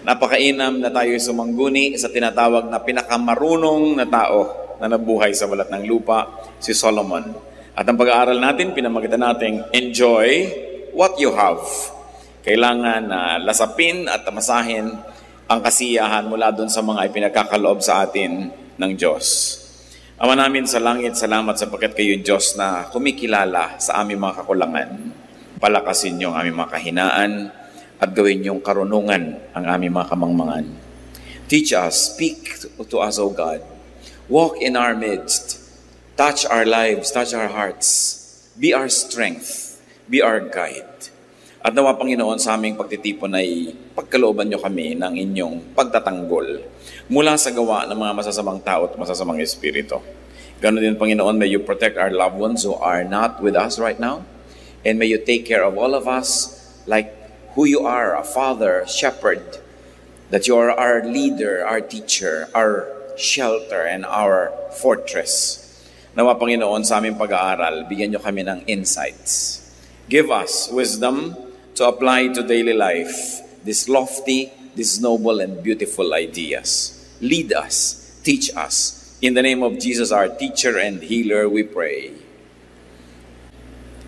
Napakainam na tayo sumangguni sa tinatawag na pinakamarunong na tao na nabuhay sa balat ng lupa, si Solomon. At ang pag-aaral natin, pinamagitan natin, enjoy what you have. Kailangan na lasapin at tamasahin ang kasiyahan mula doon sa mga ipinagkakaloob sa atin ng Diyos. Ama namin sa langit, salamat sapagkat kayo Diyos na kumikilala sa aming mga kakulangan. Palakasin niyo ang aming mga kahinaan at gawin niyong karunungan ang aming mga kamangmangan. Teach us, speak to us, O God. Walk in our midst. Touch our lives, touch our hearts. Be our strength, be our guide. At nawa, Panginoon, sa aming pagtitipon ay pagkalooban niyo kami ng inyong pagtatanggol mula sa gawa ng mga masasamang tao at masasamang espiritu. Ganon din, Panginoon, may you protect our loved ones who are not with us right now. And may you take care of all of us like who you are, a father, shepherd, that you are our leader, our teacher, our shelter, and our fortress. Nawa, Panginoon, sa aming pag-aaral, bigyan niyo kami ng insights. Give us wisdom to apply to daily life these lofty, these noble, and beautiful ideas. Lead us, teach us. In the name of Jesus, our teacher and healer, we pray.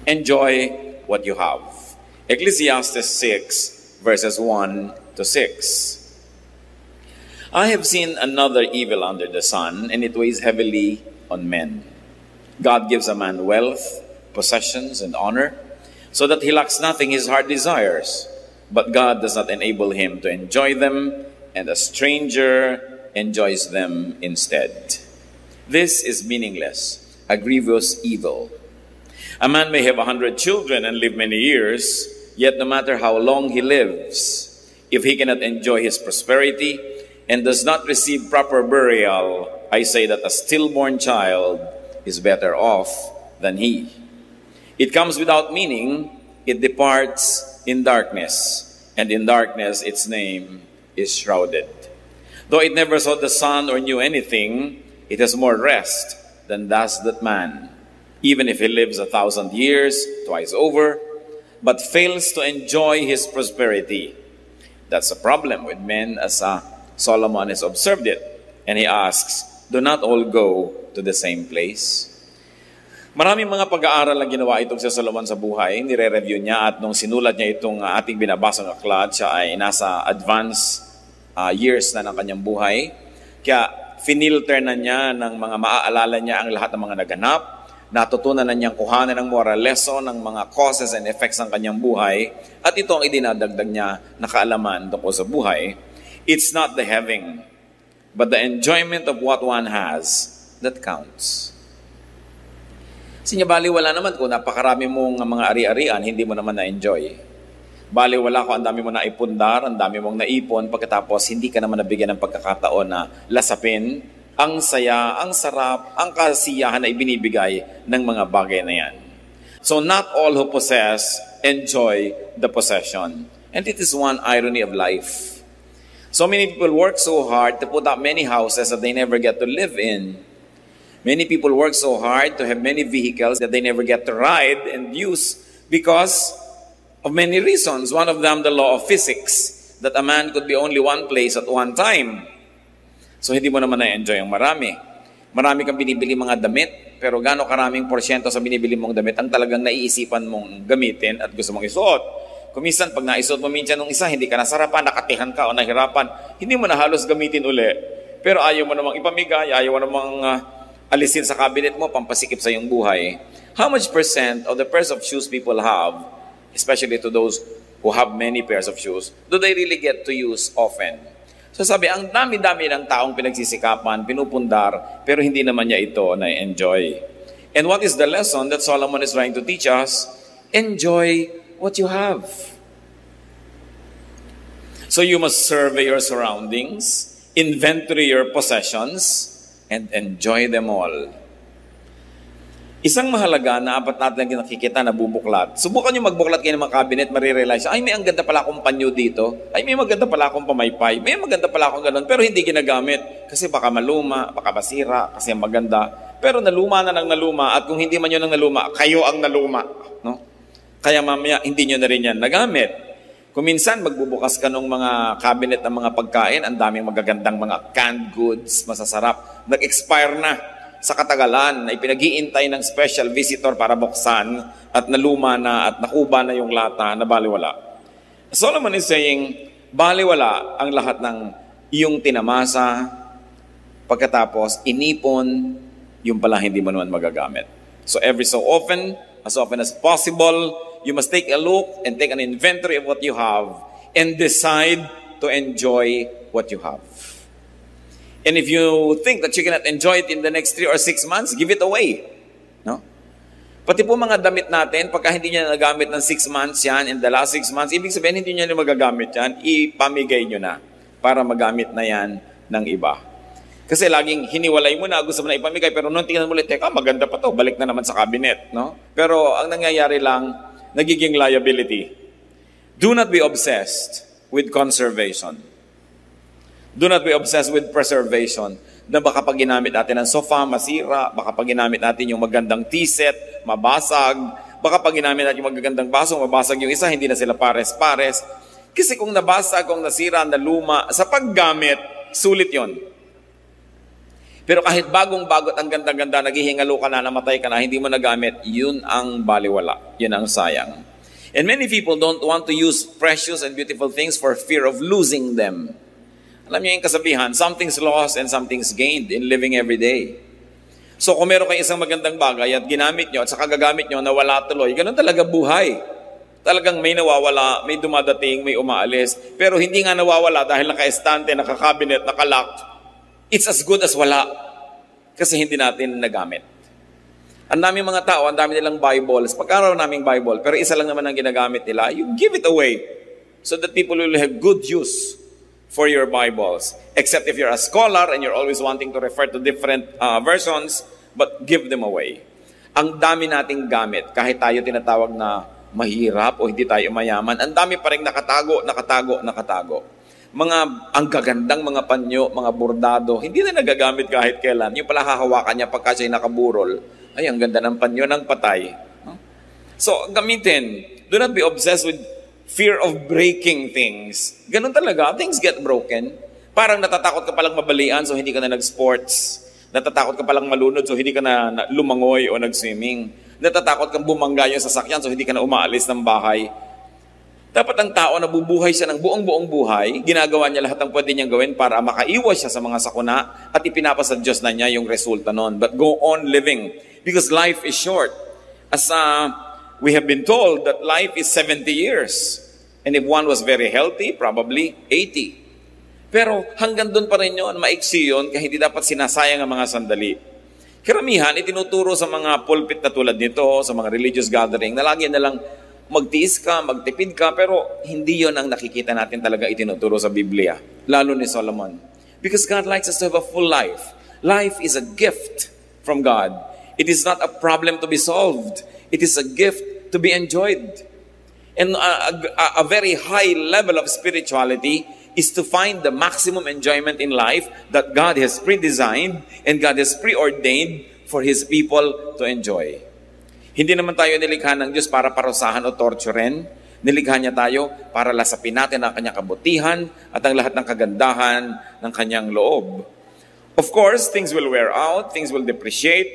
Enjoy what you have. Ecclesiastes 6, verses 1 to 6. I have seen another evil under the sun, and it weighs heavily on men. God gives a man wealth, possessions, and honor, so that he lacks nothing his heart desires. But God does not enable him to enjoy them, and a stranger enjoys them instead. This is meaningless, a grievous evil. A man may have 100 children and live many years, yet no matter how long he lives, if he cannot enjoy his prosperity and does not receive proper burial, I say that a stillborn child is better off than he. It comes without meaning, it departs in darkness, and in darkness its name is shrouded. Though it never saw the sun or knew anything, it has more rest than does that man, even if he lives 1,000 years, twice over, but fails to enjoy his prosperity. That's a problem with men, as Solomon has observed it. And he asks, do not all go to the same place? Maraming mga pag-aaral ang ginawa itong si Solomon sa buhay. Nire-review niya at nung sinulat niya itong ating binabasang aklat, siya ay nasa advanced years na ng kanyang buhay. Kaya finilter na niya ng mga maaalala niya ang lahat ng mga naganap. Natutunan na niyang kuhanan ng moral lesson ng mga causes and effects ng kanyang buhay. At ito ang idinadagdag niya na kaalaman tungkol sa buhay. It's not the having, but the enjoyment of what one has that counts. Baliwala naman kung napakarami mong mga ari-arian, hindi mo naman na-enjoy. Baliwala kung ang dami mo naipundar, ang dami mong naipon, pagkatapos hindi ka naman nabigyan ng pagkakataon na lasapin ang saya, ang sarap, ang kasiyahan na ibinibigay ng mga bagay na yan. So not all who possess enjoy the possession. And it is one irony of life. So many people work so hard to put up many houses that they never get to live in. Many people work so hard to have many vehicles that they never get to ride and use because of many reasons. One of them, the law of physics, that a man could be only one place at one time. So hindi mo naman na-enjoy ang marami. Marami kang binibili mga damit, pero gaano karaming porsyento sa binibili mong damit ang talagang naiisipan mong gamitin at gusto mong isuot. Kung minsan, pag naisuot mo minsan nung isa, hindi ka nasarapan, nakatihan ka o nahirapan, hindi mo na halos gamitin uli. Pero ayaw mo namang ipamigay, ayaw mo namang alisin sa cabinet mo, pampasikip sa iyong buhay. How much percent of the pairs of shoes people have, especially to those who have many pairs of shoes, do they really get to use often? So sabi, ang dami-dami ng taong pinagsisikapan, pinupundar, pero hindi naman niya ito na-enjoy. And what is the lesson that Solomon is trying to teach us? Enjoy what you have. So you must survey your surroundings, inventory your possessions, and enjoy them all. Isang mahalaga na apat natin nakikita na bubuklat. Subukan nyo magbuklat kayo ng mga cabinet, marirealize, ay may ang ganda pala akong panyo dito, ay may maganda pala akong pamaypay, may maganda pala akong ganun, pero hindi ginagamit. Kasi baka maluma, baka basira, kasi maganda. Pero naluma na ng naluma, at kung hindi man yun ang naluma, kayo ang naluma. No? Kaya mamaya, hindi nyo na rin yan nagamit. Kung minsan magbubukas ka ng mga cabinet ng mga pagkain, ang daming magagandang mga canned goods, masasarap, nag-expire na sa katagalan, na ipinag-iintay ng special visitor para buksan at naluma na at nakuba na yung lata na baliwala. Solomon is saying, baliwala ang lahat ng iyong tinamasa, pagkatapos inipon, yung pala hindi mo naman magagamit. So every so often as possible, you must take a look and take an inventory of what you have and decide to enjoy what you have. And if you think that you cannot enjoy it in the next 3 or 6 months, give it away. No? Pati po mga damit natin, pagka hindi niya nagamit ng 6 months yan, in the last 6 months, ibig sabihin hindi niya magagamit yan, ipamigay nyo na para magamit na yan ng iba. Kasi laging hiniwalay mo na, gusto mo na ipamigay, pero nung tingnan mo ulit, teka, maganda pa to, balik na naman sa cabinet. No? Pero ang nangyayari lang, nagiging liability. Do not be obsessed with conservation. Do not be obsessed with preservation. Na baka pag ginamit natin ang sofa, masira. Baka pag ginamit natin yung magandang tea set, mabasag. Baka pag ginamit natin yung magagandang baso, mabasag yung isa, hindi na sila pares-pares. Kasi kung nabasag, kung nasira, naluma, sa paggamit, sulit yon. Pero kahit bagong-bago at ang ganda-ganda, naghihingalo ka na, namatay ka na, hindi mo nagamit, yun ang baliwala. Yun ang sayang. And many people don't want to use precious and beautiful things for fear of losing them. Alam niyo yung kasabihan, something's lost and something's gained in living every day. So kung meron kayo isang magandang bagay at ginamit nyo at saka gagamit nyo, nawala tuloy, ganun talaga buhay. Talagang may nawawala, may dumadating, may umaalis. Pero hindi nga nawawala dahil naka-estante, naka-cabinet, naka-lock. It's as good as wala. Kasi hindi natin nagamit. Ang daming mga tao, ang dami nilang Bibles. Pagkaraw naming Bible, pero isa lang naman ang ginagamit nila, you give it away so that people will have good use for your Bibles. Except if you're a scholar and you're always wanting to refer to different versions, but give them away. Ang dami nating gamit, kahit tayo tinatawag na mahirap o hindi tayo mayaman, ang dami pa rin nakatago. Ang gagandang mga panyo, mga bordado, hindi na nagagamit kahit kailan. Yung pala hahawakan niya pagka siya'y nakaburol, ay, ang ganda ng panyo ng patay. So, gamitin. Do not be obsessed with fear of breaking things. Ganun talaga, things get broken. Parang natatakot ka palang mabalian, so hindi ka na nag-sports. Natatakot ka palang malunod, so hindi ka na lumangoy o nag-swimming. Natatakot kang bumangga yung sasakyan, so hindi ka na umaalis ng bahay. Dapat ang tao na bubuhay siya ng buong buhay, ginagawa niya lahat ng pwede niyang gawin para makaiwas siya sa mga sakuna at ipinapasa Diyos na niya yung resulta nun. But go on living because life is short. As we have been told that life is 70 years. And if one was very healthy, probably 80. Pero hanggang doon pa rin yun, maiksi yun, kaya hindi dapat sinasayang ang mga sandali. Karamihan, itinuturo sa mga pulpit na tulad nito, sa mga religious gathering, na lagi na lang magtiis ka, magtipid ka, pero hindi yon ang nakikita natin talaga itinuturo sa Biblia, lalo ni Solomon. Because God likes us to have a full life. Life is a gift from God. It is not a problem to be solved. It is a gift to be enjoyed. And a very high level of spirituality is to find the maximum enjoyment in life that God has pre-designed and God has preordained for His people to enjoy. Hindi naman tayo nilikha ng Diyos para parusahan o torturen. Nilikha niya tayo para lasapin natin ang kanyang kabutihan at ang lahat ng kagandahan ng kanyang loob. Of course, things will wear out, things will depreciate,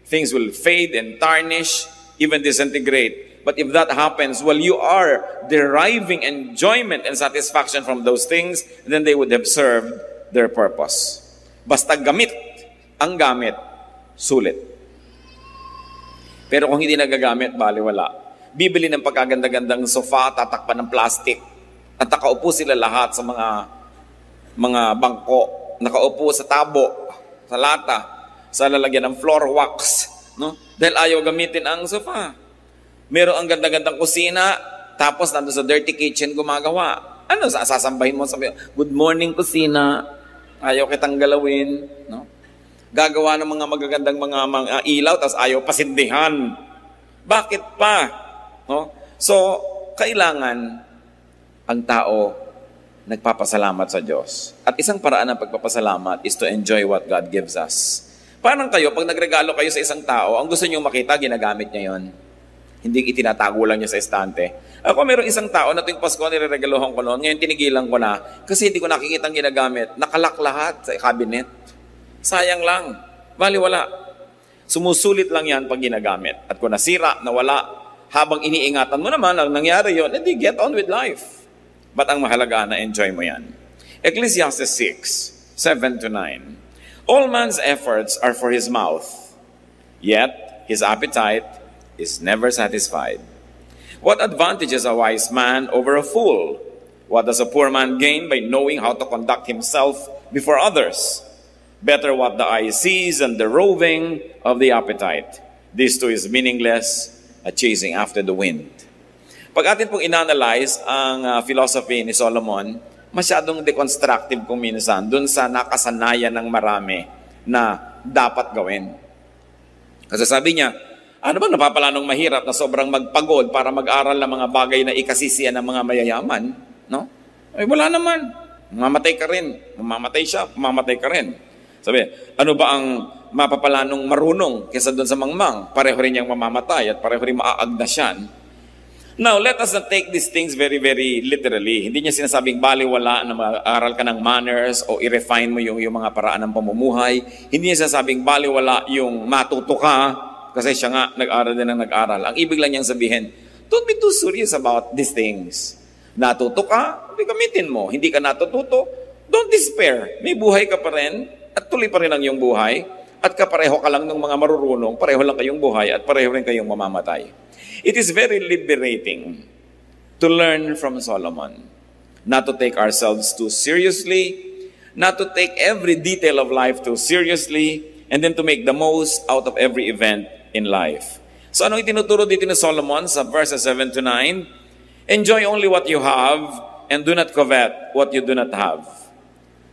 things will fade and tarnish, even disintegrate. But if that happens, well, you are deriving enjoyment and satisfaction from those things, then they would have served their purpose. Basta gamit, ang gamit, sulit. Pero kung hindi nagagamit, baliwala. Bibili ng pagkaganda-gandang sofa, tatakpan ng plastic, at nakaupo sila lahat sa mga bangko, nakaupo sa tabo, sa lata, sa lalagyan ng floor wax, no? Dahil ayaw gamitin ang sofa. Meron ang ganda-gandang kusina, tapos nandun sa dirty kitchen gumagawa. Ano, sasambahin mo, sabi, good morning kusina, ayaw kitang galawin, no? Gagawa ng mga magagandang mga ilaw, tapos ayaw pasindihan. Bakit pa? No? So, kailangan ang tao nagpapasalamat sa Diyos. At isang paraan ng pagpapasalamat is to enjoy what God gives us. Parang kayo, pag nagregalo kayo sa isang tao, ang gusto niyong makita, ginagamit niya yon. Hindi itinatago lang niya sa estante. Ako meron isang tao na tuwing Pasko nireregaluhan ko noon, ngayon tinigilan ko na kasi hindi ko nakikita ang ginagamit. Nakalak lahat sa cabinet. Sayang lang. Baliwala. Sumusulit lang yan pag ginagamit. At kung nasira, nawala, habang iniingatan mo naman ang nangyari yun, edi get on with life. But ang mahalaga na enjoy mo yan. Ecclesiastes 6, 7-9. All man's efforts are for his mouth, yet his appetite is never satisfied. What advantage is a wise man over a fool? What does a poor man gain by knowing how to conduct himself before others? Better what the eye sees than the roving of the appetite. This too is meaningless, a chasing after the wind. Pag atin pong inanalyze ang philosophy ni Solomon, masyadong deconstructive kung minsan dun sa nakasanayan ng marami na dapat gawin. Kasi sabi niya, ano ba napapala nung mahirap na sobrang magpagod para mag-aral ng mga bagay na ikasisiyan ng mga mayayaman? No? Ay wala naman. Mamamatay ka rin. Mamamatay siya, mamamatay ka rin. Sabi, ano ba ang mapapala nung marunong kesa doon sa mangmang? Pareho rin niyang mamamatay at pareho rin maaagdasyan. Now, let us not take these things very, very literally. Hindi niya sinasabing baliwala na mag-aral ka ng manners o i-refine mo yung mga paraan ng pamumuhay. Hindi niya sinasabing baliwala yung matuto ka kasi siya nga nag-aral din ng nag-aral. Ang ibig lang niyang sabihin, don't be too serious about these things. Natuto ka, gamitin mo. Hindi ka natututo, don't despair. May buhay ka pa rin at tuloy pa rin ang iyong buhay at kapareho ka lang ng mga marurunong, pareho lang kayong buhay at pareho rin kayong mamamatay. It is very liberating to learn from Solomon. Not to take ourselves too seriously, not to take every detail of life too seriously, and then to make the most out of every event in life. So anong itinuturo dito ni Solomon sa verses 7-9? Enjoy only what you have and do not covet what you do not have.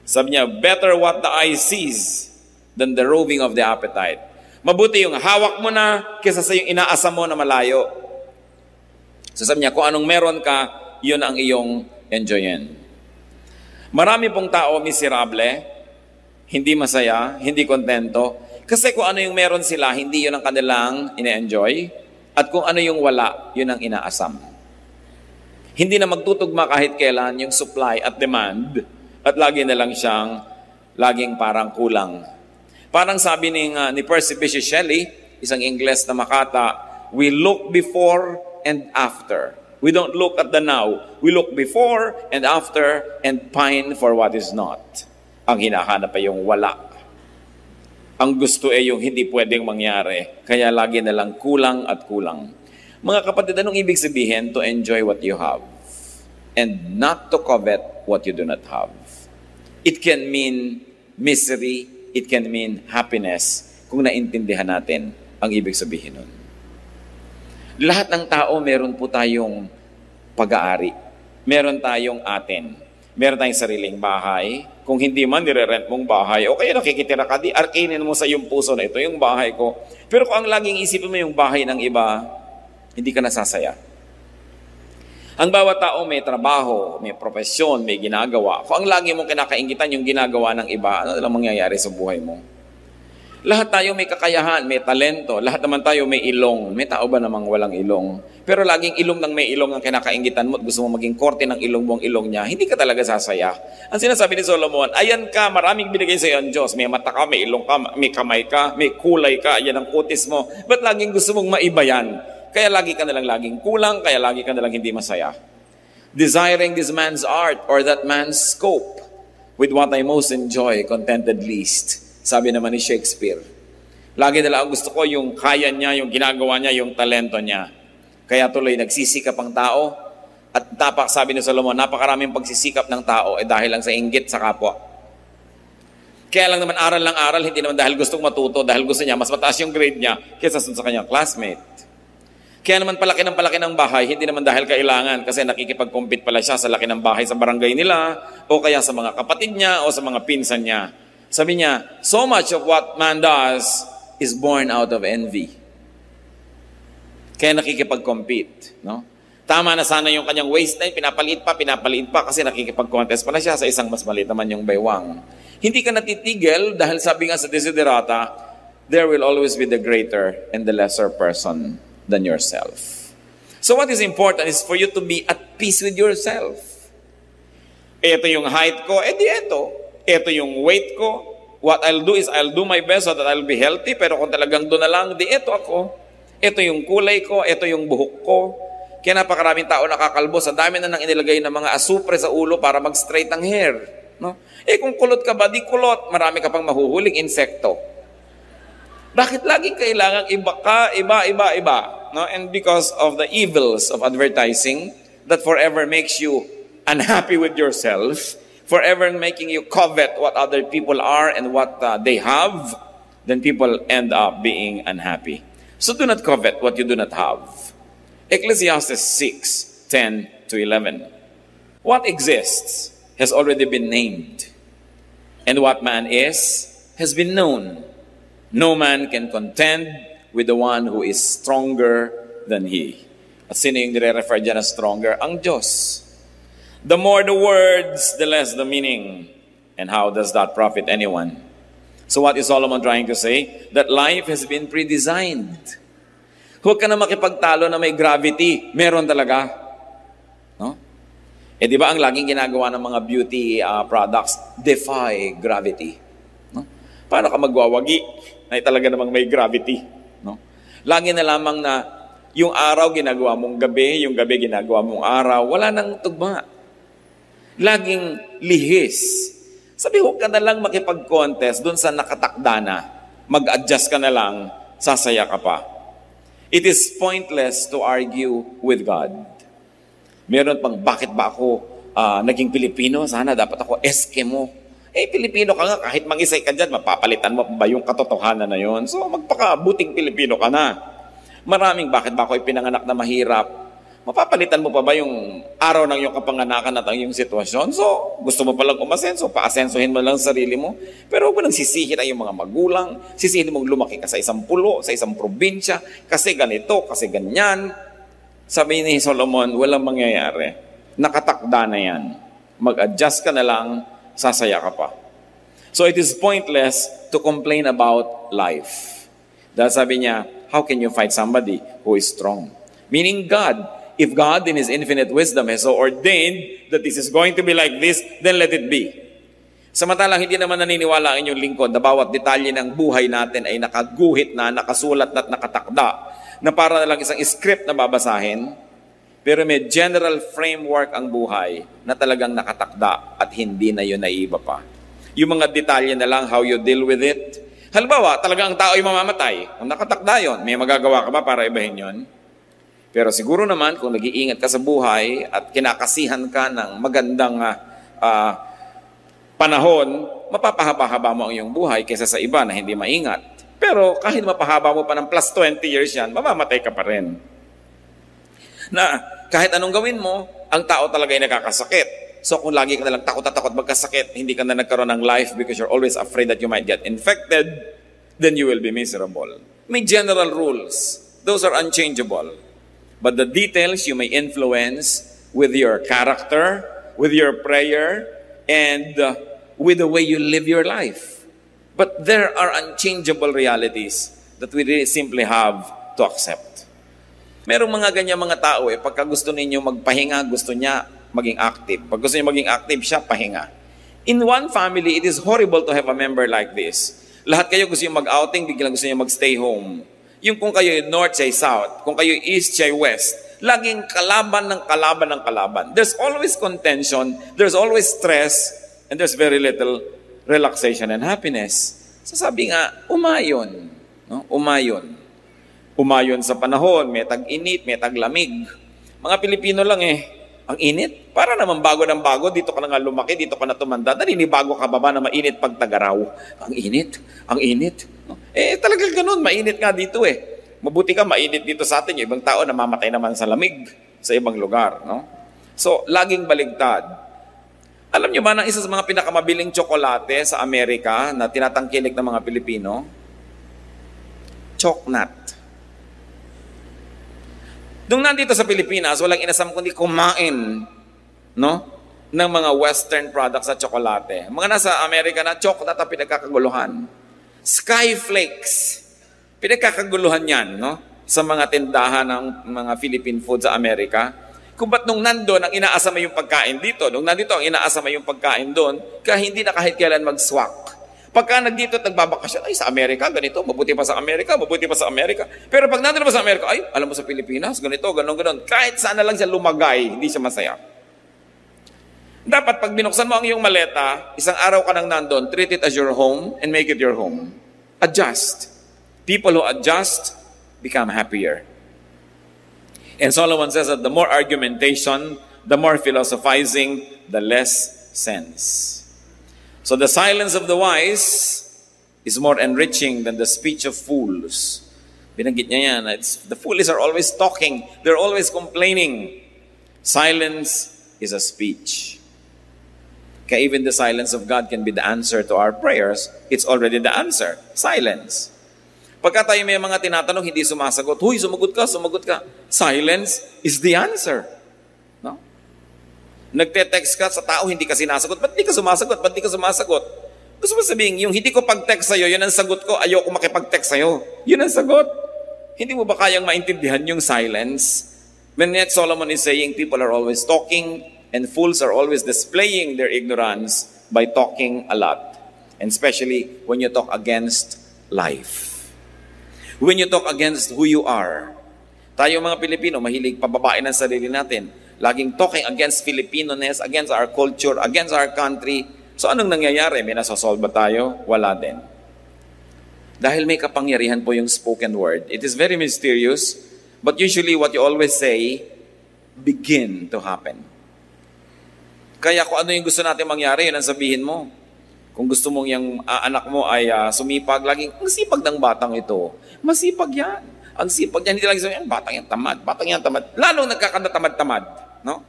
Sabi niya, better what the eye sees than the roving of the appetite. Mabuti yung hawak mo na kaysa sa yung inaasam mo na malayo. So sabi niya, kung anong meron ka, yun ang iyong enjoyin. Marami pong tao miserable, hindi masaya, hindi kontento. Kasi kung ano yung meron sila, hindi yun ang kanilang ine-enjoy. At kung ano yung wala, yun ang inaasam. Hindi na magtutugma kahit kailan yung supply at demand. At lagi na lang siyang, laging parang kulang. Parang sabi ni Percy Bysshe Shelley, isang Ingles na makata, we look before and after. We don't look at the now. We look before and after and pine for what is not. Ang hinahanap ay yung wala. Ang gusto ay yung hindi pwedeng mangyari. Kaya lagi na lang kulang at kulang. Mga kapatid, anong ibig sabihin? To enjoy what you have and not to covet what you do not have. It can mean misery. It can mean happiness kung naintindihan natin ang ibig sabihin nun. Lahat ng tao, meron po tayong pag-aari. Meron tayong atin. Meron tayong sariling bahay. Kung hindi man, nire-rent mong bahay. O kaya nakikitira ka, di arkinin mo sa iyong puso na ito yung bahay ko. Pero kung ang laging isipin mo yung bahay ng iba, hindi ka nasasaya. Ang bawat tao may trabaho, may profesyon, may ginagawa. Kung ang lagi mong kinakaingitan yung ginagawa ng iba, ano lang mangyayari sa buhay mo? Lahat tayo may kakayahan, may talento. Lahat naman tayo may ilong. May tao ba namang walang ilong? Pero laging ilong ng may ilong ang kinakaingitan mo at gusto mo maging korte ng ilong mo ang ilong niya, hindi ka talaga sasaya. Ang sinasabi ni Solomon, ayan ka, maraming binigay sa iyo ang Diyos. May mata ka, may ilong ka, may kamay ka, may kulay ka, ayan ang kutis mo. Ba't laging gusto mong maiba yan? Kaya lagi ka nalang laging kulang, kaya lagi ka nalang hindi masaya. Desiring this man's art or that man's scope, with what I most enjoy, contented least. Sabi naman ni Shakespeare. Lagi nalang gusto ko yung kaya niya, yung ginagawa niya, yung talento niya. Kaya tuloy nagsisikap ang tao. At sabi ni Solomon, napakaraming pagsisikap ng tao dahil lang sa inggit sa kapwa. Kaya lang naman aral lang aral, hindi naman dahil gustong matuto, dahil gusto niya, mas mataas yung grade niya kaysa sa kanyang classmate. Kaya naman palaki ng bahay, hindi naman dahil kailangan kasi nakikipag-compete pala siya sa laki ng bahay sa barangay nila o kaya sa mga kapatid niya o sa mga pinsan niya. Sabi niya, so much of what man does is born out of envy. Kaya nakikipag-compete. No? Tama na sana yung kanyang waistline, pinapaliit pa kasi nakikipag-contest pala siya sa isang mas maliit naman yung baywang. Hindi ka natitigil dahil sabi nga sa Desiderata, there will always be the greater and the lesser person. than yourself. So what is important is for you to be at peace with yourself. Ito yung height ko, di ito. Ito yung weight ko. What I'll do is I'll do my best so that I'll be healthy, pero kung talagang doon na lang, di ito ako. Ito yung kulay ko, ito yung buhok ko. Kaya napakaraming tao nakakalbo. Sa dami na nang inilagay ng mga asupre sa ulo para mag-straight ang hair. No? Kung kulot ka ba, di kulot. Marami ka pang mahuhuling insekto. Bakit laging kailangan iba ka, iba? No? And because of the evils of advertising that forever makes you unhappy with yourself, forever making you covet what other people are and what they have, then people end up being unhappy. So do not covet what you do not have. Ecclesiastes 6:10-11. What exists has already been named, and what man is has been known. No man can contend with the one who is stronger than he. At sino yung nire-refer dyan na stronger? Ang Diyos. The more the words, the less the meaning. And how does that profit anyone? So what is Solomon trying to say? That life has been pre-designed. Huwag ka na makipagtalo na may gravity. Meron talaga. No? Di ba ang laging ginagawa ng mga beauty products? Defy gravity. No? Paano ka magwawagi na talaga namang may gravity? No? Lagi na lamang na yung araw ginagawa mong gabi, yung gabi ginagawa mong araw, wala nang tugma. Laging lihis. Sabi, huwag ka na lang makipag-contest dun sa nakatakda na. Mag-adjust ka na lang, sasaya ka pa. It is pointless to argue with God. Meron pang, bakit ba ako naging Pilipino? Sana dapat ako Eskimo. Pilipino ka nga, kahit mangisay ka dyan, mapapalitan mo ba yung katotohanan na yon? So, magpakabuting Pilipino ka na. Maraming, bakit ba ako ipinanganak na mahirap? Mapapalitan mo pa ba yung araw ng iyong kapanganakan at ang iyong sitwasyon? So, gusto mo palang umasenso, paasensohin mo lang sarili mo. Pero huwag mo nang sisihin ang iyong mga magulang, sisihin mong lumaki ka sa isang pulo, sa isang probinsya, kasi ganito, kasi ganyan. Sabi ni Solomon, walang mangyayari. Nakatakda na yan. Mag-adjust ka na lang, sasaya ka pa. So it is pointless to complain about life. Dahil sabi niya, how can you fight somebody who is strong? Meaning God. If God in His infinite wisdom has so ordained that this is going to be like this, then let it be. Samantalang hindi naman naniniwala ang inyong lingkod na bawat detalye ng buhay natin ay nakaguhit na, nakasulat at nakatakda, na para na lang isang script na babasahin, pero may general framework ang buhay na talagang nakatakda at hindi na yun naiiba pa. Yung mga detalye na lang, how you deal with it. Halimbawa, talagang ang tao ay mamamatay. Ang nakatakda yun, may magagawa ka ba para ibahin yun? Pero siguro naman, kung nag-iingat ka sa buhay at kinakasihan ka ng magandang panahon, mapapahaba-haba mo ang iyong buhay kaysa sa iba na hindi maingat. Pero kahit mapahaba mo pa ng plus 20 years yan, mamamatay ka pa rin. Na kahit anong gawin mo, ang tao talaga ay nakakasakit. So kung lagi ka na lang takot at takot magkasakit, hindi ka na nagkaroon ng life because you're always afraid that you might get infected, then you will be miserable. May general rules. Those are unchangeable. But the details you may influence with your character, with your prayer, and with the way you live your life. But there are unchangeable realities that we really simply have to accept. Merong mga ganyan mga tao pagka gusto ninyo magpahinga, gusto niya maging active. Pag gusto niya maging active, siya pahinga. In one family, it is horrible to have a member like this. Lahat kayo gusto niyo mag-outing, biglang gusto niyo mag-stay home. Yung kung kayo north siya south, kung kayo east siya west, laging kalaban ng kalaban ng kalaban. There's always contention, there's always stress, and there's very little relaxation and happiness. So sabi nga, umayon. No? Umayon. Umayon sa panahon, may tag-init, may tag-lamig. Mga Pilipino lang ang init. Para naman bago ng bago, dito ka na nga lumaki, dito ka na tumanda, naninibago ka ba na mainit pag tagaraw? Ang init, ang init. No? Talagang ganun, mainit nga dito Mabuti ka, mainit dito sa atin. Yung ibang tao namamatay naman sa lamig sa ibang lugar. No? So, laging baligtad. Alam nyo ba na isa sa mga pinakamabiling tsokolate sa Amerika na tinatangkilik ng mga Pilipino? Choknat. Nung nandito sa Pilipinas, walang inasam kundi kumain ng mga Western products sa tsokolate. Mga nasa Amerika na, choknat ang pinagkakaguluhan. Skyflakes. Pinagkakaguluhan yan, sa mga tindahan ng mga Philippine food sa Amerika, kung ba't nung nandun ang inaasama yung pagkain dito, nung nandito ang inaasama yung pagkain doon, kaya hindi na kahit kailan mag-swak. Pagka nagdito at nagbabakasyon, ay sa Amerika, ganito, mabuti pa sa Amerika, mabuti pa sa Amerika. Pero pag nandun pa sa Amerika, ay, alam mo sa Pilipinas, ganito, ganon. Kahit saan na lang siya lumagay, hindi siya masaya. Dapat pag binuksan mo ang iyong maleta, isang araw ka nang nandun, treat it as your home and make it your home. Adjust. People who adjust become happier. And Solomon says that the more argumentation, the more philosophizing, the less sense. So the silence of the wise is more enriching than the speech of fools. Binanggit niya yan. The foolish are always talking. They're always complaining. Silence is a speech. Kaya even the silence of God can be the answer to our prayers. It's already the answer. Silence. Pagka tayo may mga tinatanong, hindi sumasagot. Huy, sumagot ka. Silence is the answer. No? Nagte-text ka sa tao, hindi ka sinasagot. Ba't di ka sumasagot? Gusto mo sabihin, yung hindi ko pag-text sa'yo, yun ang sagot ko, ayoko makipag-text sa'yo. Yun ang sagot. Hindi mo ba kayang maintindihan yung silence? When yet Solomon is saying, people are always talking, and fools are always displaying their ignorance by talking a lot. And especially when you talk against life. When you talk against who you are. Tayo mga Pilipino, mahilig pababain ang sarili natin. Laging talking against Filipino-ness, against our culture, against our country. So anong nangyayari? May nasasolve ba tayo? Wala din. Dahil may kapangyarihan po yung spoken word. It is very mysterious, but usually what you always say, begin to happen. Kaya kung ano yung gusto natin mangyari, yun ang sabihin mo. Kung gusto mong yung anak mo ay sumipag, laging, ang sipag ng batang ito. Masipag yan. Ang sipag yan. Hindi lang sabihin, batang yan tamad. Lalong nagkakanatamad-tamad. No?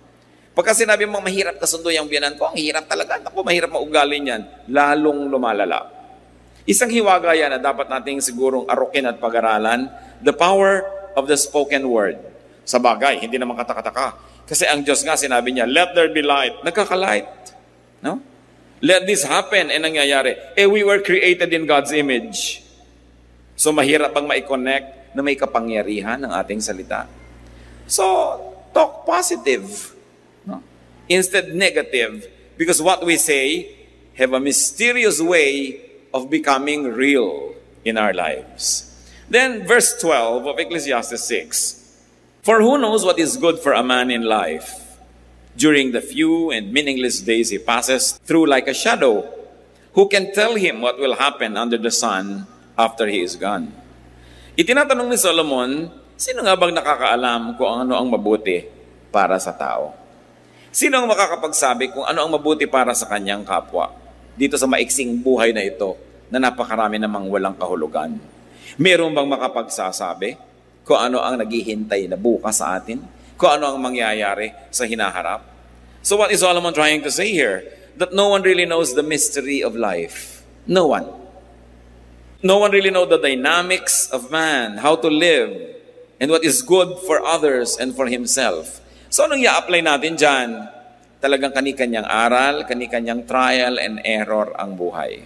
Pagka sinabi mo, mahirap kasundo yung biyanan ko, ang hirap talaga. Ako, mahirap maugali niyan. Lalong lumalala. Isang hiwaga yan na dapat nating sigurong arukin at pag-aralan, the power of the spoken word. Sa bagay, hindi naman katakataka. Kasi ang Diyos nga, sinabi niya, let there be light. Nagkakalight. No? Let this happen. And nangyayari. We were created in God's image. So mahirap bang ma-connect na may kapangyarihan ng ating salita? So, talk positive. No? Instead negative. Because what we say have a mysterious way of becoming real in our lives. Then verse 12 of Ecclesiastes 6. For who knows what is good for a man in life? During the few and meaningless days he passes through like a shadow, who can tell him what will happen under the sun after he is gone? Itinatanong ni Solomon, sino nga bang nakakaalam kung ano ang mabuti para sa tao? Sino ang makakapagsabi kung ano ang mabuti para sa kanyang kapwa? Dito sa maiksing buhay na ito, na napakarami namang walang kahulugan. Meron bang makapagsasabi kung ano ang naghihintay na bukas sa atin? Kung ano ang mangyayari sa hinaharap? So what is Solomon trying to say here? That no one really knows the mystery of life. No one. No one really knows the dynamics of man, how to live, and what is good for others and for himself. So anong i-apply natin dyan? Talagang kani-kanyang aral, kani-kanyang trial and error ang buhay.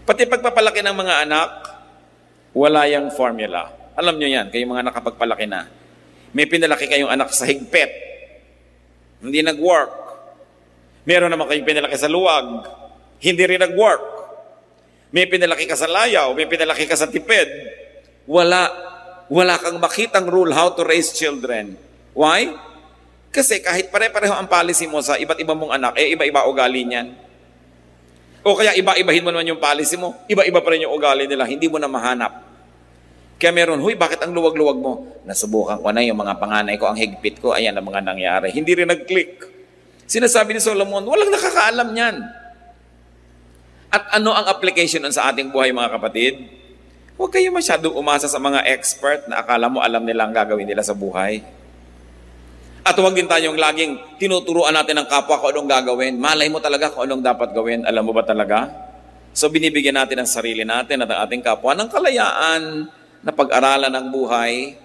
Pati pagpapalaki ng mga anak, wala yung formula. Alam nyo yan, kayong mga nakapagpalaki na. May pinalaki kayong anak sa higpit. Hindi nag-work. Meron naman kayong pinalaki sa luwag. Hindi rin nag-work. May pinalaki ka sa layaw, may pinalaki ka sa tipid. Wala kang makitang rule how to raise children. Why? Kasi kahit pare-pareho ang policy mo sa iba't ibang mong anak, iba-iba ugali niyan. O kaya iba-ibahin mo naman yung policy mo, iba-iba pa rin yung ugali nila, hindi mo na mahanap. Kaya meron, huy, bakit ang luwag-luwag mo? Nasubukan ko na yung mga panganay ko, ang higpit ko, ayan ang mga nangyari. Hindi rin nag-click. Sinasabi ni Solomon, walang nakakaalam niyan. At ano ang application sa ating buhay, mga kapatid? Huwag kayo masyadong umasa sa mga expert na akala mo alam nila ang gagawin nila sa buhay. At huwag din tayong laging tinuturuan natin ng kapwa kung anong gagawin. Malay mo talaga kung anong dapat gawin. Alam mo ba talaga? So binibigyan natin ang sarili natin at ang ating kapwa ng kalayaan na pag-aralan ng buhay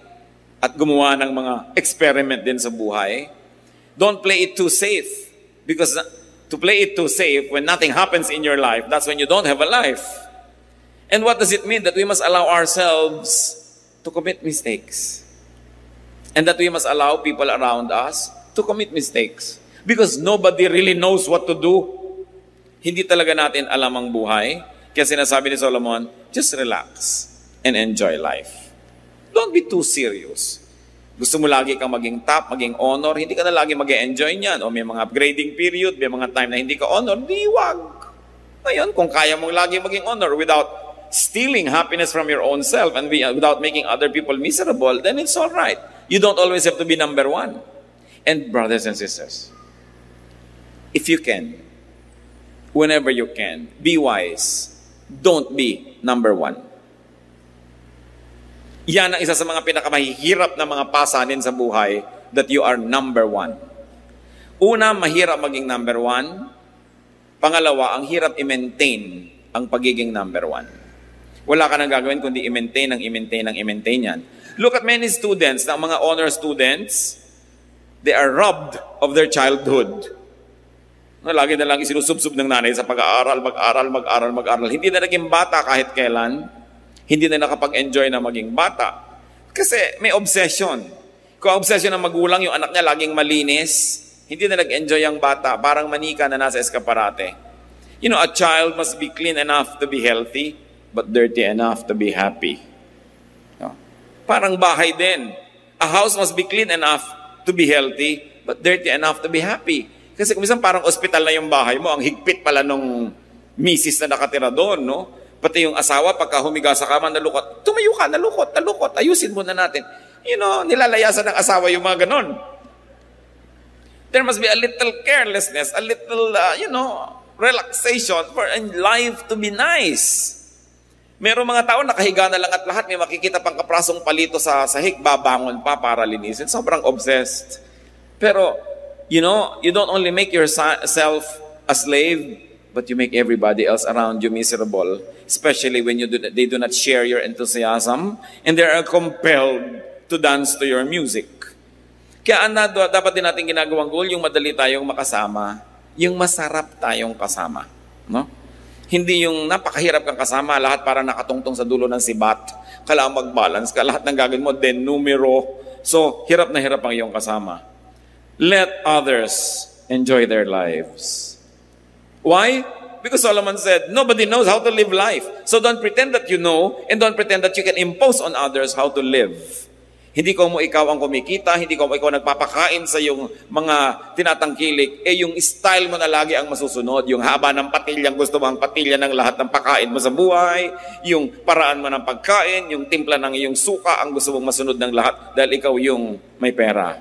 at gumawa ng mga experiment din sa buhay. Don't play it too safe. Because to play it too safe, when nothing happens in your life, that's when you don't have a life. And what does it mean? That we must allow ourselves to commit mistakes. And that we must allow people around us to commit mistakes. Because nobody really knows what to do. Hindi talaga natin alam ang buhay. Kaya sinasabi ni Solomon, just relax and enjoy life. Don't be too serious. Gusto mo lagi kang maging top, maging honor, hindi ka na lagi mag-enjoy niyan. O may mga grading period, may mga time na hindi ka honor, di wag. Ngayon, kung kaya mong lagi maging honor without stealing happiness from your own self and without making other people miserable, then it's all right. You don't always have to be number one. And brothers and sisters, if you can, whenever you can, be wise. Don't be number one. Yan ang isa sa mga pinakamahihirap na mga pasanin sa buhay, that you are number one. Una, mahirap maging number one. Pangalawa, ang hirap i-maintain ang pagiging number one. Wala ka nang gagawin kundi i-maintain yan. Look at many students, na mga honor students, they are robbed of their childhood. Lagi na lang isinusubsub ng nanay sa pag-aaral, mag-aral. Hindi na naging bata kahit kailan. Hindi na nakapag-enjoy na maging bata. Kasi may obsession. Kung obsession ng magulang, yung anak niya laging malinis, hindi na nag-enjoy ang bata. Parang manika na nasa eskaparate. You know, a child must be clean enough to be healthy, but dirty enough to be happy. No? Parang bahay din. A house must be clean enough to be healthy, but dirty enough to be happy. Kasi kung minsan parang ospital na yung bahay mo, ang higpit pala nung misis na nakatira doon, no? Pati yung asawa, pagka humiga sa kama, nalukot. Tumayo ka, nalukot. Ayusin muna natin. You know, nilalayasan ng asawa yung mga ganon. There must be a little carelessness, a little, relaxation for life to be nice. Merong mga tao, nakahiga na lang at lahat, may makikita pang kaprasong palito sa sahig, babangon pa para linisin. Sobrang obsessed. Pero, you know, you don't only make yourself a slave, but you make everybody else around you miserable, especially when they do not share your enthusiasm and they are compelled to dance to your music. Kaya dapat din natin ginagawang goal, yung madali tayong makasama, yung masarap tayong kasama. No? Hindi yung napakahirap kang kasama, lahat para nakatungtong sa dulo ng sibat, kailangan mag-balance ka, lahat ng gagawin mo, den numero. So, hirap na hirap ang iyong kasama. Let others enjoy their lives. Why? Because Solomon said, nobody knows how to live life. So don't pretend that you know, and don't pretend that you can impose on others how to live. Hindi ko mo ikaw ang kumikita, hindi ko mo ikaw nagpapakain sa yung mga tinatangkilik, yung style mo na lagi ang masusunod, yung haba ng patilyang gusto mo ang patilya ng lahat ng pakain mo sa buhay, yung paraan mo ng pagkain, yung timpla ng iyong suka ang gusto mong masunod ng lahat dahil ikaw yung may pera.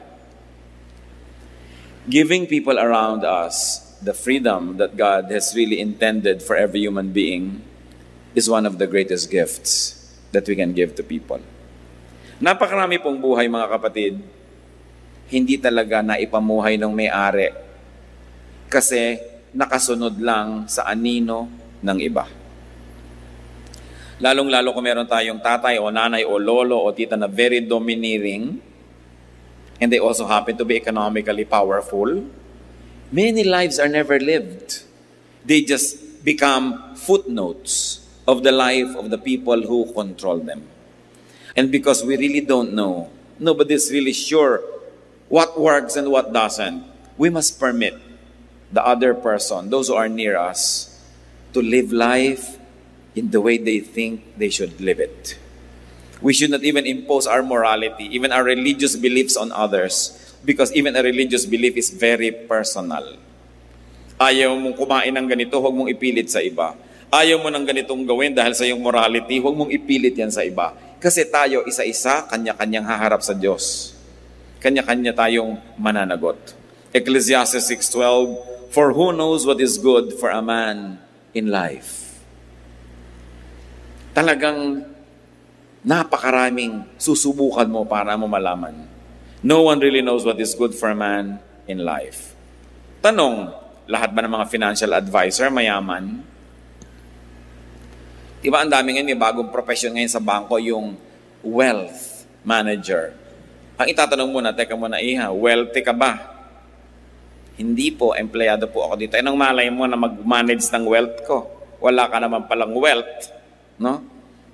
Giving people around us the freedom that God has really intended for every human being is one of the greatest gifts that we can give to people. Napakarami pong buhay, mga kapatid, hindi talaga naipamuhay ng may-ari kasi nakasunod lang sa anino ng iba. Lalong-lalo kung meron tayong tatay o nanay o lolo o tita na very domineering and they also happen to be economically powerful, many lives are never lived. They just become footnotes of the life of the people who control them. And because we really don't know, nobody's really sure what works and what doesn't, we must permit the other person, those who are near us, to live life in the way they think they should live it. We should not even impose our morality, even our religious beliefs on others, because even a religious belief is very personal. Ayaw mong kumain ng ganito, huwag mong ipilit sa iba. Ayaw mo ng ganitong gawin dahil sa iyong morality, huwag mong ipilit yan sa iba. Kasi tayo, isa-isa, kanya-kanyang haharap sa Diyos. Kanya-kanya tayong mananagot. Ecclesiastes 6:12, for who knows what is good for a man in life? Talagang napakaraming susubukan mo para mo malaman. No one really knows what is good for a man in life. Tanong, lahat ba ng mga financial advisor mayaman? Diba ang dami ngayon, may bagong profession ngayon sa bangko, yung wealth manager. Ang itatanong muna, teka muna, wealthy ka ba? Hindi po, empleyado po ako dito. Anong malay mo na mag-manage ng wealth ko? Wala ka naman palang wealth. No?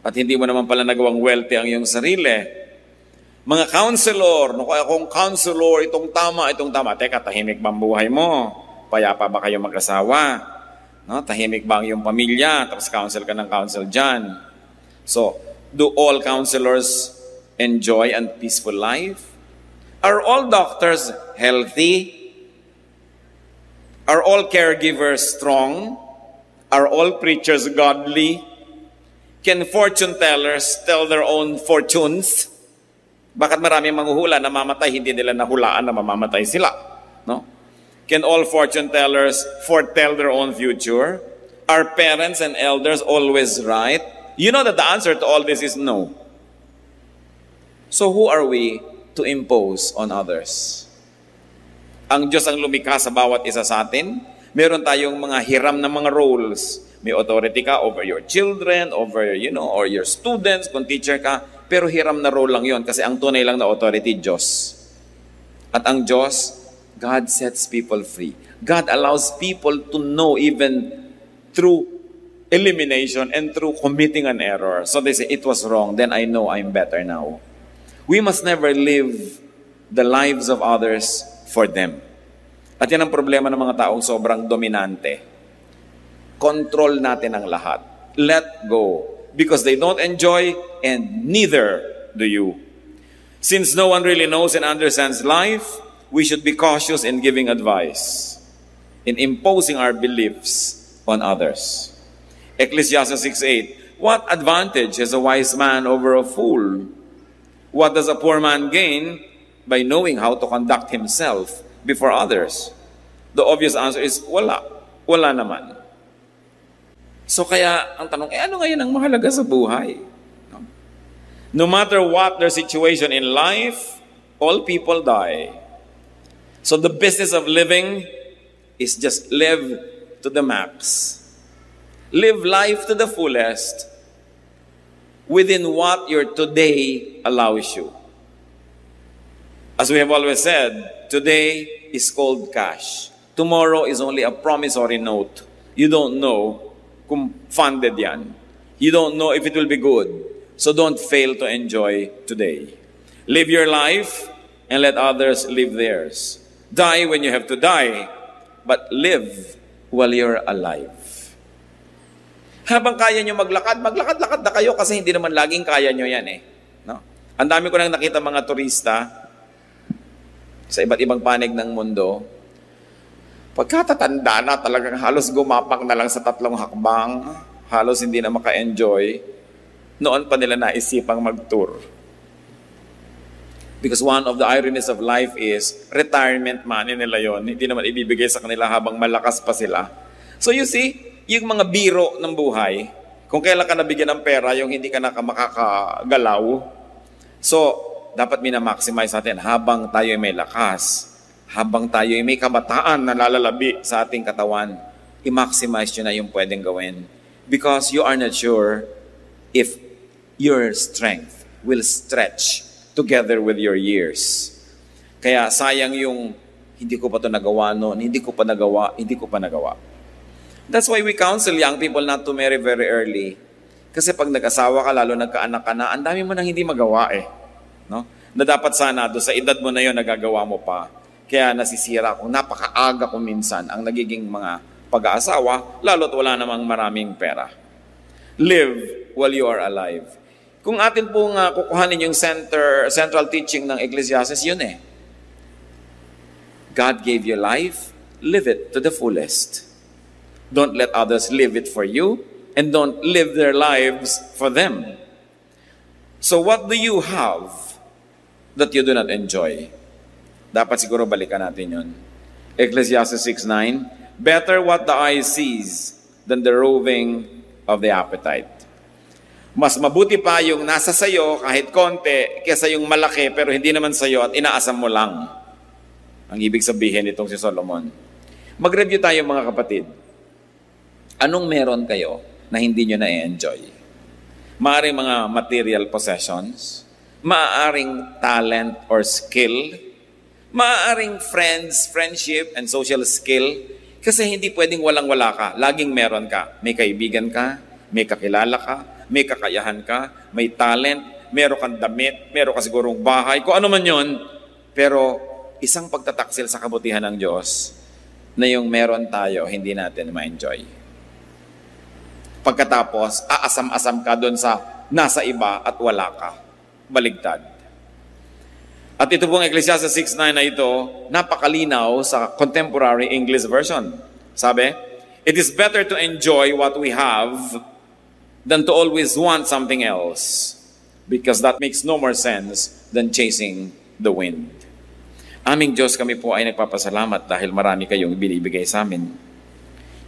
at hindi mo naman pala nagawang wealthy ang iyong sarili. Mga counselor, akong counselor, itong tama. Teka, tahimik ba ang buhay mo? Payapa ba kayo mag-asawa? No? Tahimik ba ang iyong pamilya? Tapos counsel ka ng counsel dyan. So, do all counselors enjoy a peaceful life? Are all doctors healthy? Are all caregivers strong? Are all preachers godly? Can fortune tellers tell their own fortunes? Bakit maraming manghuhula na mamatay, hindi nila nahulaan na mamamatay sila? No? Can all fortune tellers foretell their own future? Are parents and elders always right? You know that the answer to all this is no. So who are we to impose on others? Ang Diyos ang lumikha sa bawat isa sa atin. Meron tayong mga hiram na mga roles. May authority ka over your children, over, or your students, kung teacher ka. Pero hiram na role lang yon kasi ang tunay lang na authority, Diyos. At ang Diyos, God sets people free. God allows people to know even through elimination and through committing an error. So they say, it was wrong, then I know I'm better now. We must never live the lives of others for them. At yan ang problema ng mga taong sobrang dominante. Control natin ang lahat. Let go. Because they don't enjoy and neither do you. Since no one really knows and understands life, we should be cautious in giving advice, in imposing our beliefs on others. Ecclesiastes 6:8, what advantage has a wise man over a fool? What does a poor man gain by knowing how to conduct himself before others? The obvious answer is wala. Wala naman. So kaya ang tanong, ano ngayon ang mahalaga sa buhay? No matter what their situation in life, all people die. So the business of living is just live to the max. Live life to the fullest within what your today allows you. As we have always said, today is called cash. Tomorrow is only a promissory note. You don't know kung funded yan. You don't know if it will be good. So don't fail to enjoy today. Live your life and let others live theirs. Die when you have to die, but live while you're alive. Habang kaya nyo maglakad na kayo kasi hindi naman laging kaya nyo yan eh. No? Ang dami ko nang nakita mga turista sa iba't ibang panig ng mundo. Pagkatatanda na, talagang halos gumapak na lang sa 3 hakbang, halos hindi na maka-enjoy, noon pa nila naisipang mag-tour. Because one of the ironies of life is, retirement money nila yon, hindi naman ibibigay sa kanila habang malakas pa sila. So you see, yung mga biro ng buhay, kung kailan ka nabigyan ng pera, yung hindi ka makakagalaw, so dapat minamaximize natin habang tayo may lakas. Habang tayo may kabataan na lalalabi sa ating katawan, i-maximize nyo na yung pwedeng gawin. Because you are not sure if your strength will stretch together with your years. Kaya sayang yung, hindi ko pa ito nagawa noon, hindi ko pa nagawa. That's why we counsel young people not to marry very early. Kasi pag nag-asawa ka, lalo nagkaanak ka na, ang dami mo nang hindi magawa eh. No? Na dapat sana, do sa edad mo na yon nagagawa mo pa. Kaya nasisira kung napakaaga kung minsan ang nagiging mga pag-aasawa, lalo't wala namang maraming pera. Live while you are alive. Kung atin pong kukuhanin yung central teaching ng Ecclesiastes, yun eh. God gave you life, live it to the fullest. Don't let others live it for you, and don't live their lives for them. So what do you have that you do not enjoy? Dapat siguro balikan natin yun. Ecclesiastes 6:9, better what the eye sees than the roving of the appetite. Mas mabuti pa yung nasa sayo kahit konti kaysa yung malaki pero hindi naman sayo at inaasam mo lang. Ang ibig sabihin itong si Solomon. Mag-review tayo mga kapatid. Anong meron kayo na hindi nyo na-enjoy? Maaaring mga material possessions, maaaring talent or skill, maaaring friendship and social skill, kasi hindi pwedeng walang-wala ka. Laging meron ka. May kaibigan ka, may kakilala ka, may kakayahan ka, may talent, meron kang damit, meron ka sigurong bahay, kung ano man yon. Pero isang pagtataksil sa kabutihan ng Diyos na yung meron tayo, hindi natin ma-enjoy. Pagkatapos, aasam-asam ka doon sa nasa iba at wala ka. Baligtad. At ito pong Ecclesiastes 6:9 na ito, napakalinaw sa contemporary English version. Sabi, "It is better to enjoy what we have than to always want something else, because that makes no more sense than chasing the wind." Aming Diyos, kami po ay nagpapasalamat dahil marami kayong binibigay sa amin.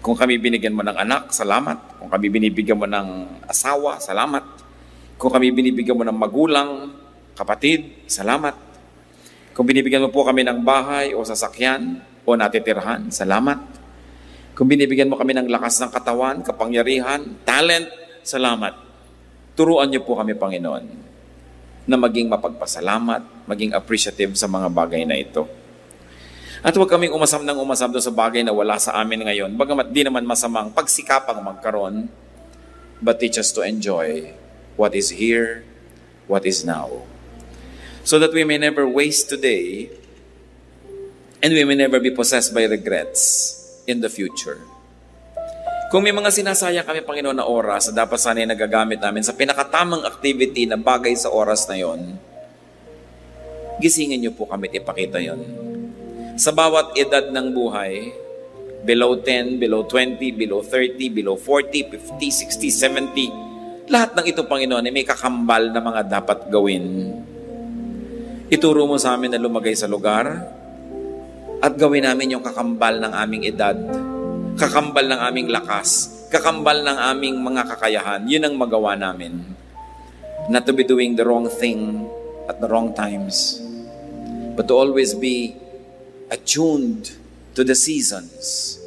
Kung kami binigyan mo ng anak, salamat. Kung kami binibigyan mo ng asawa, salamat. Kung kami binibigyan mo ng magulang, kapatid, salamat. Kung binibigyan mo po kami ng bahay o sasakyan o natitirhan, salamat. Kung binibigyan mo kami ng lakas ng katawan, kapangyarihan, talent, salamat. Turuan niyo po kami, Panginoon, na maging mapagpasalamat, maging appreciative sa mga bagay na ito. At huwag kaming umasam doon sa bagay na wala sa amin ngayon. Bagamat di naman masamang pagsikapang magkaroon, but teach us to enjoy what is here, what is now. So that we may never waste today and we may never be possessed by regrets in the future. Kung may mga sinasaya kami, Panginoon, na oras na dapat sana'y nagagamit namin sa pinakatamang activity na bagay sa oras na yon, gisingin niyo po kami at ipakita yon. Sa bawat edad ng buhay, below 10, below 20, below 30, below 40, 50, 60, 70, lahat ng ito, Panginoon, ay may kakambal na mga dapat gawin. Ituro mo sa amin na lumagay sa lugar at gawin namin yung kakambal ng aming edad, kakambal ng aming lakas, kakambal ng aming mga kakayahan. Yun ang magawa namin. Not to be doing the wrong thing at the wrong times, but to always be attuned to the seasons.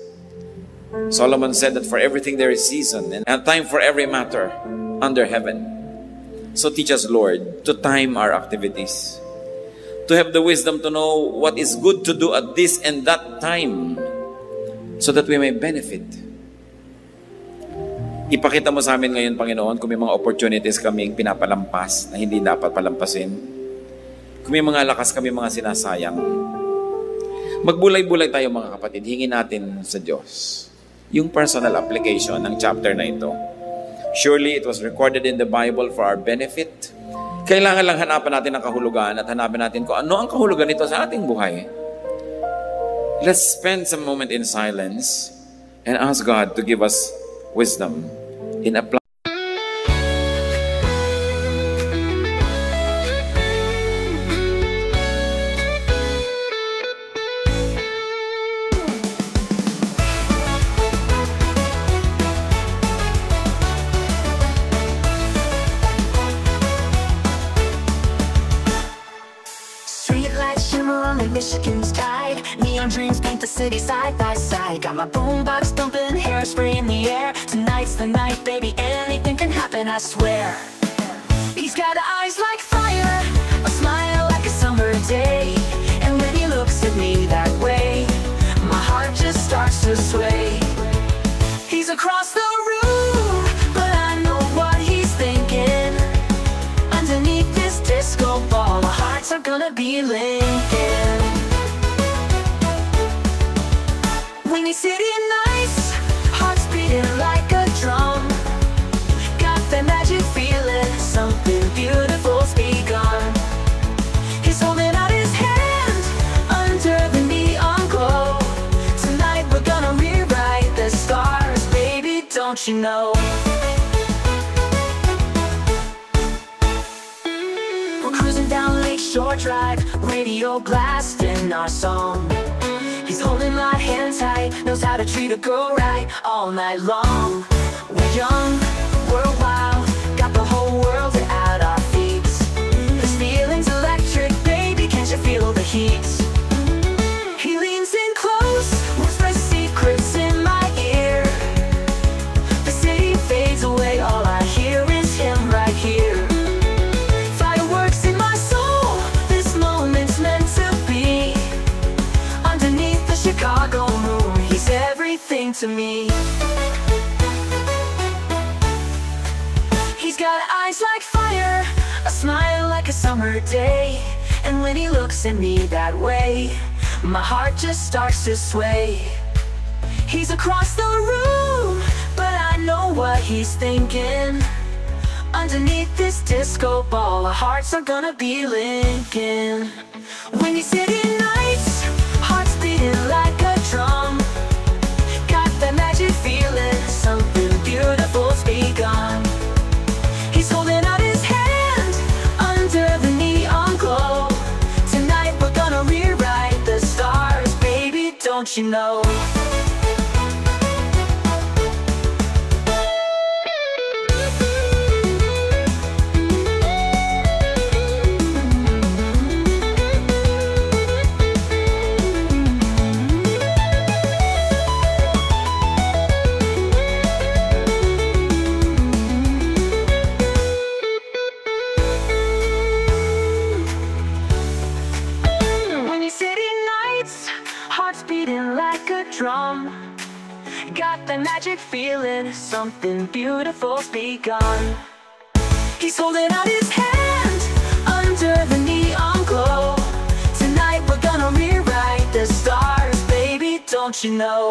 Solomon said that for everything there is season and a time for every matter under heaven. So teach us, Lord, to time our activities, to have the wisdom to know what is good to do at this and that time, so that we may benefit. Ipakita mo sa amin ngayon, Panginoon, kung may mga opportunities kaming pinapalampas na hindi dapat palampasin. Kung may mga lakas kami mga sinasayang. Magbulay-bulay tayo, mga kapatid. Hingin natin sa Diyos yung personal application ng chapter na ito. Surely it was recorded in the Bible for our benefit. Kailangan lang hanapan natin ang kahulugan at hanapin natin kung ano ang kahulugan nito sa ating buhay. Let's spend some moment in silence and ask God to give us wisdom in applying. Michigan's tide, neon dreams paint the city side by side. Got my boombox thumping, hairspray in the air. Tonight's the night, baby, anything can happen, I swear. He's got eyes like fire, a smile like a summer day, and when he looks at me that way, my heart just starts to sway. He's across the room, but I know what he's thinking. Underneath this disco ball, our hearts are gonna be linking. Windy City nights, hearts beating like a drum. Got that magic feeling, something beautiful's begun. He's holding out his hand under the neon glow. Tonight we're gonna rewrite the stars, baby, don't you know? We're cruising down Lakeshore Drive, radio blasting our song. He's holding my hand tight, knows how to treat a girl right all night long. We're young, we're wild, got the whole world at our feet. This feeling's electric, baby, can't you feel the heat? He leans in close, whispers secrets in my ear. The city fades away, all I hear is him right here. Fireworks in my soul, this moment's meant to be. Underneath the Chicago moon, he's everything to me. He got eyes like fire, a smile like a summer day. And when he looks at me that way, my heart just starts to sway. He's across the room, but I know what he's thinking. Underneath this disco ball, our hearts are gonna be linking. When you city nights, hearts beating like a drum. Got that magic feeling, something beautiful's begun. He's holding out his hand under the neon glow. Tonight we're gonna rewrite the stars, baby, don't you know? Beating like a drum. Got that magic feeling, something beautiful's begun. He's holding out his hand under the neon glow. Tonight we're gonna rewrite the stars, baby, don't you know?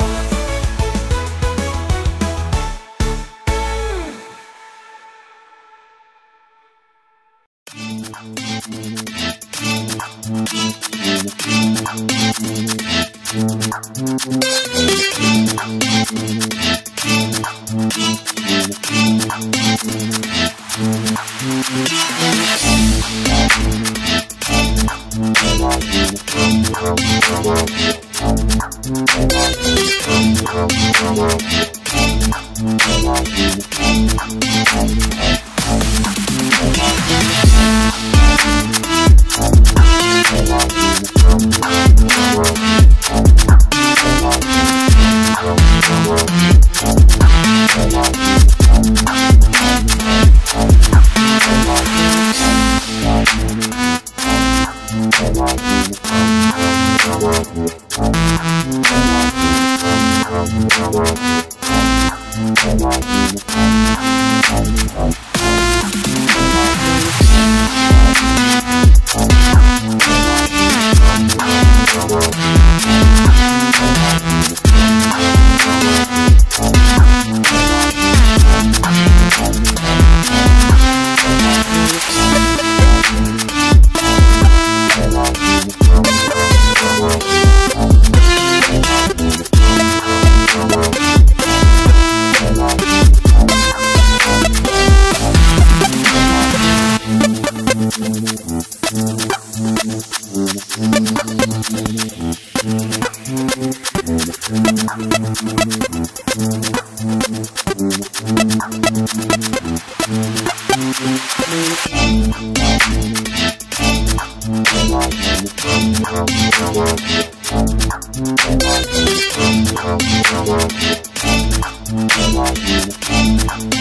Thank you.